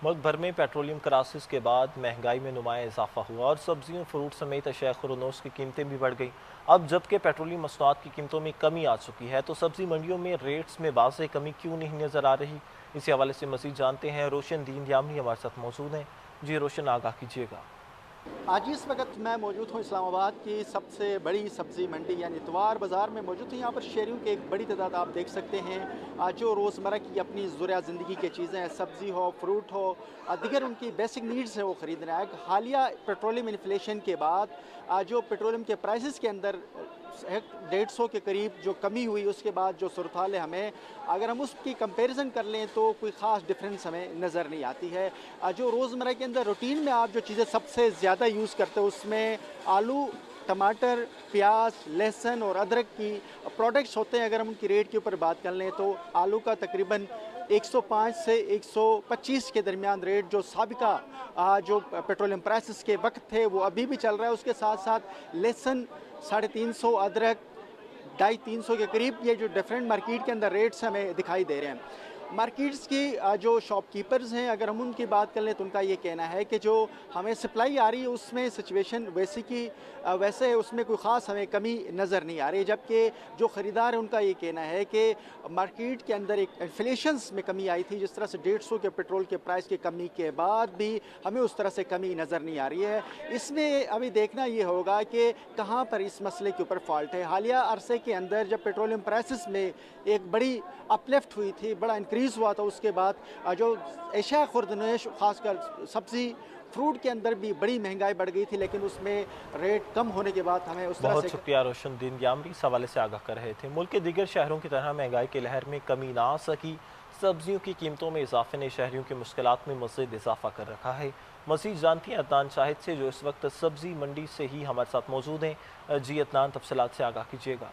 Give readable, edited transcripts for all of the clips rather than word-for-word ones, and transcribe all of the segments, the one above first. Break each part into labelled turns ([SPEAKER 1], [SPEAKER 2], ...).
[SPEAKER 1] मुल्क भर में पेट्रोलियम क्राइसिस के बाद महंगाई में नुमाया इजाफा हुआ और सब्जियों, फ्रूट समेत अशिया खुरनोश की कीमतें भी बढ़ गईं। अब जबकि पेट्रोलियम मसनूआत की कीमतों में कमी आ चुकी है, तो सब्जी मंडियों में रेट्स में वाज़ेह कमी क्यों नहीं नज़र आ रही? इसी हवाले से मज़ीद जानते हैं। रोशन दीन यामनी हमारे साथ मौजूद हैं। जी रोशन, आगाह कीजिएगा।
[SPEAKER 2] आज इस वक्त मैं मौजूद हूँ इस्लामाबाद की सबसे बड़ी सब्ज़ी मंडी यानी इतवार बाज़ार में मौजूद हूँ। यहाँ पर शहरियों की एक बड़ी तादाद आप देख सकते हैं। जो रोज़मर्रा की अपनी ज़रूरियात ज़िंदगी की चीज़ें हैं, सब्ज़ी हो, फ्रूट हो, दीगर उनकी बेसिक नीड्स हैं, वो ख़रीद रहे हैं। हालिया पेट्रोलियम इन्फ्लेशन के बाद जो पेट्रोलियम के प्राइसेस के अंदर 150 के करीब जो कमी हुई, उसके बाद जो सूरत हाल है, हमें अगर हम उसकी कंपैरिजन कर लें तो कोई ख़ास डिफरेंस हमें नज़र नहीं आती है। जो रोज़मर्रा के अंदर रूटीन में आप जो चीज़ें सबसे ज़्यादा यूज़ करते हो, उसमें आलू, टमाटर, प्याज, लहसुन और अदरक की प्रोडक्ट्स होते हैं। अगर हम उनकी रेट के ऊपर बात कर लें तो आलू का तकरीबन 105 से 125 के दरमियान रेट जो साबिका जो पेट्रोलियम प्राइसेस के वक्त थे वो अभी भी चल रहा है। उसके साथ साथ लहसुन 350, अदरक 250-300 के करीब ये जो डिफरेंट मार्केट के अंदर रेट्स हमें दिखाई दे रहे हैं। मार्केट्स की जो शॉपकीपर्स हैं, अगर हम उनकी बात कर लें तो उनका ये कहना है कि जो हमें सप्लाई आ रही है उसमें सिचुएशन वैसे की वैसे है, उसमें कोई ख़ास हमें कमी नज़र नहीं आ रही। जबकि जो ख़रीदार है उनका ये कहना है कि मार्केट के अंदर एक इन्फ्लेशंस में कमी आई थी, जिस तरह से 150 के पेट्रोल के प्राइस की कमी के बाद भी हमें उस तरह से कमी नज़र नहीं आ रही है। इसमें अभी देखना ये होगा कि कहाँ पर इस मसले के ऊपर फॉल्ट है। हालिया अरसे के अंदर जब पेट्रोलियम प्राइसेस में एक बड़ी अपलिफ्ट हुई थी, बड़ा इंक्रीज़ हुआ था, उसके बाद जो एशिया खुर्दनेश ख़ासकर सब्ज़ी फ्रूट के अंदर भी बड़ी महंगाई बढ़ गई थी, लेकिन उसमें रेट कम होने के बाद हमें उस तरह
[SPEAKER 1] बहुत
[SPEAKER 2] से
[SPEAKER 1] शुक्रिया रोशन दीन यामनी इस हवाले से आगाह कर रहे थे। मुल्क के दीगर शहरों की तरह महंगाई की लहर में कमी ना आ सकी। सब्जियों की कीमतों में इजाफे ने शहरियों की मुश्किलात में मज़ीद इजाफा कर रखा है। मज़ीद जानती हैं अदनान शाहिद से, जो इस वक्त सब्जी मंडी से ही हमारे साथ मौजूद हैं। जी अदनान, तफसीलात से आगाह कीजिएगा।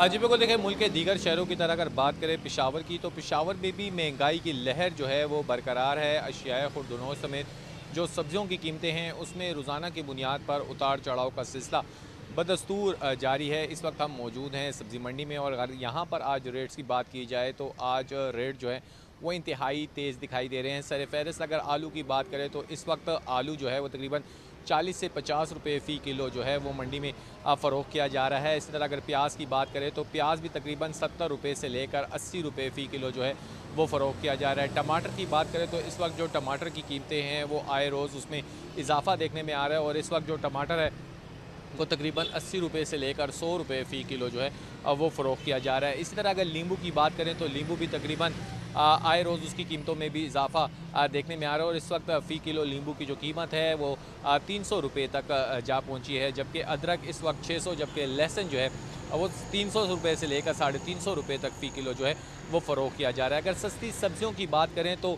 [SPEAKER 3] जी बिल्कुल, देखें मुल्क के दीगर शहरों की तरह अगर बात करें पेशावर की, तो पेशावर में भी महंगाई की लहर जो है वो बरकरार है। अशियाए खुर्दनोश समेत जो सब्जियों की कीमतें हैं उसमें रोज़ाना की बुनियाद पर उतार चढ़ाव का सिलसिला बदस्तूर जारी है। इस वक्त हम मौजूद हैं सब्ज़ी मंडी में और अगर यहाँ पर आज रेट्स की बात की जाए तो आज रेट जो है वो इंतहाई तेज़ दिखाई दे रहे हैं। सरफ़हरिस्त अगर आलू की बात करें तो इस वक्त आलू जो है वो तकरीबन 40 से 50 रुपये फ़ी किलो जो है वो मंडी में फ़रोख्त किया जा रहा है। इसी तरह अगर प्याज की बात करें तो प्याज भी तकरीबन 70 रुपये से लेकर 80 रुपये फ़ी किलो जो है वो फ़रोख्त किया जा रहा है। टमाटर की बात करें तो इस वक्त जो टमाटर की कीमतें हैं वो आए रोज़ उसमें इजाफ़ा देखने में आ रहा है और इस वक्त जो टमाटर है वो तकरीबन 80 रुपये से लेकर 100 रुपये फ़ी किलो जो है वो फ़रोख्त किया जा रहा है। इसी तरह अगर नींबू की बात करें तो नींबू भी तकरीबन आए रोज़ उसकी कीमतों में भी इजाफा देखने में आ रहा है और इस वक्त फ़ी किलो नींबू की जो कीमत है वो 300 रुपये तक जा पहुंची है। जबकि अदरक इस वक्त 600, जबकि लहसुन जो है वो 300 रुपये से लेकर 350 रुपये तक फ़ी किलो जो है वो फ़रोख्त किया जा रहा है। अगर सस्ती सब्जियों की बात करें तो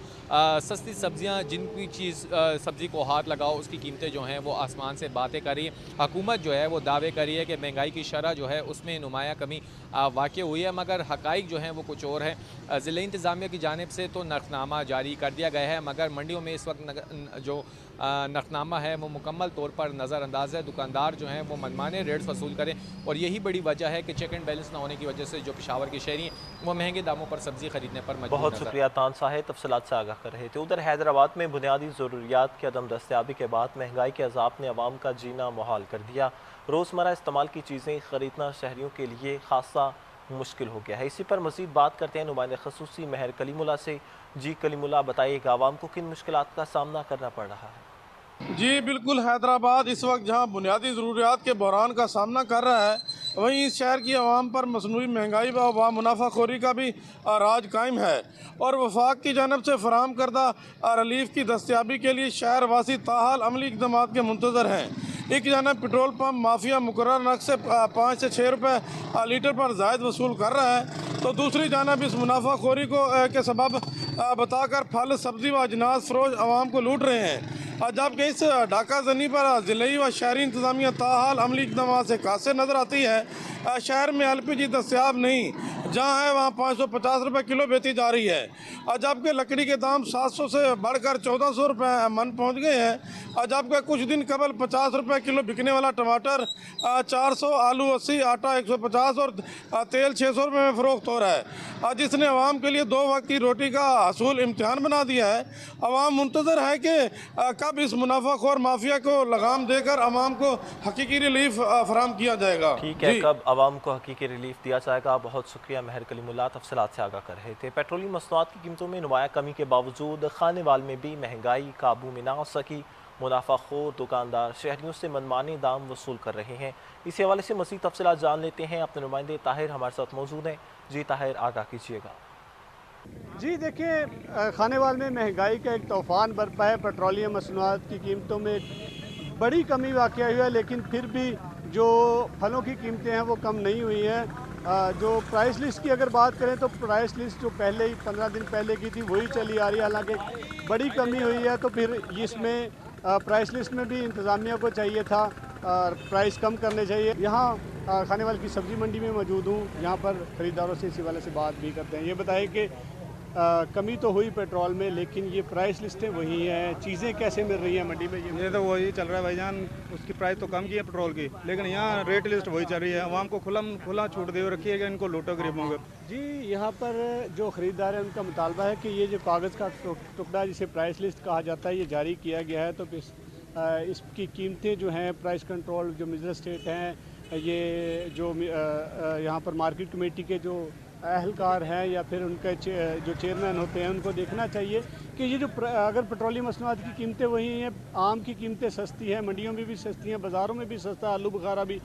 [SPEAKER 3] सस्ती सब्जियां, जिनकी चीज़ सब्ज़ी को हाथ लगाओ उसकी कीमतें जो हैं वो आसमान से बातें कर रही है। हुकूमत जो है वो दावे कर रही है कि महंगाई की शरह जो है उसमें नुमाया कमी वाक़ हुई है, मगर हक़ाइक़ जो हैं वो कुछ और हैं। ज़िला इंतज़ामिया की जानिब से तो नक़नामा जारी कर दिया गया है, मगर मंडियों में इस वक्त जो नक़नामा है वो मुकम्मल तौर पर नज़रअंदाज है। दुकानदार जो हैं वो मनमाने रेट्स वसूल करें और यही बड़ी वजह है कि चेक एंड बैलेंस ना होने की वजह से जो पेशावर के शहरी हैं वो महंगे दामों पर सब्ज़ी खरीदने पर मजबूर
[SPEAKER 1] बहुत
[SPEAKER 3] नजर।
[SPEAKER 1] शुक्रिया तान साहिब, तफसीलात से आगाह कर रहे थे। उधर हैदराबाद में बुनियादी ज़रूरियात की अदम दस्तयाबी के बाद महंगाई के अज़ाब ने अवाम का जीना मुहाल कर दिया। रोज़मर्रा इस्तेमाल की चीज़ें ख़रीदना शहरियों के लिए खासा मुश्किल हो गया है। इसी पर मज़ीद बात करते हैं नुमाइंदे ख़ुसूसी महर कलीमुल्लाह से। जी कलीमुल्लाह, बताइएगा आवाम को किन मुश्किलात का सामना करना पड़ रहा है?
[SPEAKER 4] जी बिल्कुल, हैदराबाद इस वक्त जहां बुनियादी ज़रूरियात के बहरान का सामना कर रहा है, वहीं इस शहर की आवाम पर मसनूई महंगाई व मुनाफाखोरी का भी राज कायम है और वफाक की जानब से फराहम करदा रिलीफ की दस्तियाबी के लिए शहर वासी ताहाल अमली इकदाम के मुंतज़र हैं। एक जानब पेट्रोल पम्प माफिया मुकर्रर नर्ख से 5 से 6 रुपये लीटर पर जायद वसूल कर रहा है, तो दूसरी जानब इस मुनाफाखोरी को के सबब बताकर फल, सब्ज़ी व अजनास फरोश आवाम को लूट रहे हैं। जबकि इस डाका जनी पर ज़िले व शहरी इंतजामिया ताहाल अमली इकदाम से कासिर नज़र आती है। शहर में LPG दस्तियाब नहीं, जहाँ है वहाँ 550 रुपये किलो बेची जा रही है। जबकि लकड़ी के दाम 700 से बढ़कर 1400 रुपये मन पहुँच गए हैं। जबकि कुछ दिन कबल 50 रुपये किलो बिकने वाला टमाटर 400, आलू 80, आटा 150 और तेल 600 रुपये में फ़रोख्त हो रहा है, जिसने अवाम के लिए 2 वक्त की रोटी का हसूल इम्तिहान बना दिया है। अवाम मुंतज़र है कि कब इस मुनाफाखोर माफिया को लगाम देकर अवाम को हकीकी रिलीफ फराहम किया जाएगा।
[SPEAKER 1] ठीक है, कब अवाम को हकीकी रिलीफ दिया जाएगा। बहुत शुक्रिया महर कलीमुल्लाह, तफसीलात से आगाह कर रहे थे। पेट्रोलियम मसनूआत की कीमतों में नुमाया कमी के बावजूद खानेवाल में भी महंगाई काबू में ना आ सकी। मुनाफाखोर दुकानदार शहरियों से मनमानी दाम वसूल कर रहे हैं। इसी हवाले से मज़ीद तफसीलात जान लेते हैं। अपने नुमाइंदे ताहिर हमारे साथ मौजूद हैं। जी ताहिर, आगाह कीजिएगा।
[SPEAKER 5] जी देखिए, खानेवाल में महंगाई का एक तूफ़ान बरपा है। पेट्रोलियम मसनूआत की कीमतों में बड़ी कमी वाक़या हुई है, लेकिन फिर भी जो फलों की कीमतें हैं वो कम नहीं हुई हैं। जो प्राइस लिस्ट की अगर बात करें तो प्राइस लिस्ट जो पहले ही 15 दिन पहले की थी वही चली आ रही है। हालांकि बड़ी कमी हुई है, तो फिर इसमें प्राइस लिस्ट में भी इंतज़ामिया को चाहिए था प्राइस कम करने चाहिए। यहाँ खानेवाल की सब्ज़ी मंडी में मौजूद हूँ, यहाँ पर ख़रीदारों से इसी वाले से बात भी करते हैं। ये बताएं कि कमी तो हुई पेट्रोल में, लेकिन ये प्राइस लिस्टें वही हैं, चीज़ें कैसे मिल रही हैं मंडी में?
[SPEAKER 6] ये तो वही चल रहा है भाईजान, उसकी प्राइस तो कम की है पेट्रोल की, लेकिन यहाँ रेट लिस्ट वही चल रही है। आवाम को खुला छूट दे रखी है, इनको लूटो गरीबों को।
[SPEAKER 5] जी, यहाँ पर जो ख़रीदार है उनका मुतालबा है कि ये जो कागज़ का टुकड़ा जिसे प्राइस लिस्ट कहा जाता है ये जारी किया गया है, तो इसकी कीमतें जो हैं प्राइस कंट्रोल जो मजिस्ट्रेट हैं, ये जो यहाँ पर मार्केट कमेटी के जो अहलकार हैं या फिर उनके जो चेयरमैन होते हैं उनको देखना चाहिए कि ये जो अगर पेट्रोलियम मसनूआत की कीमतें वही हैं, आम की कीमतें सस्ती हैं, मंडियों में भी सस्ती हैं, बाज़ारों में भी सस्ता, आलू बुखारा भी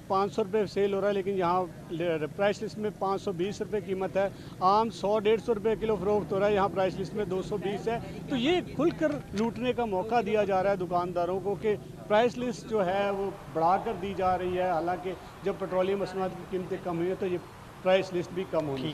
[SPEAKER 5] 500 रुपये सेल हो रहा है, लेकिन यहाँ प्राइस लिस्ट में 520 रुपये कीमत है। आम 100-150 रुपये किलो फ़रोख्त हो रहा है, यहाँ प्राइस लिस्ट में 220 है। तो ये खुलकर लूटने का मौका दिया जा रहा है दुकानदारों को कि प्राइस लिस्ट जो है वो बढ़ाकर दी जा रही है। हालांकि जब पेट्रोलियम मसनूआत की कीमतें कम हुई है तो ये प्राइस लिस्ट भी कम होनी चाहिए।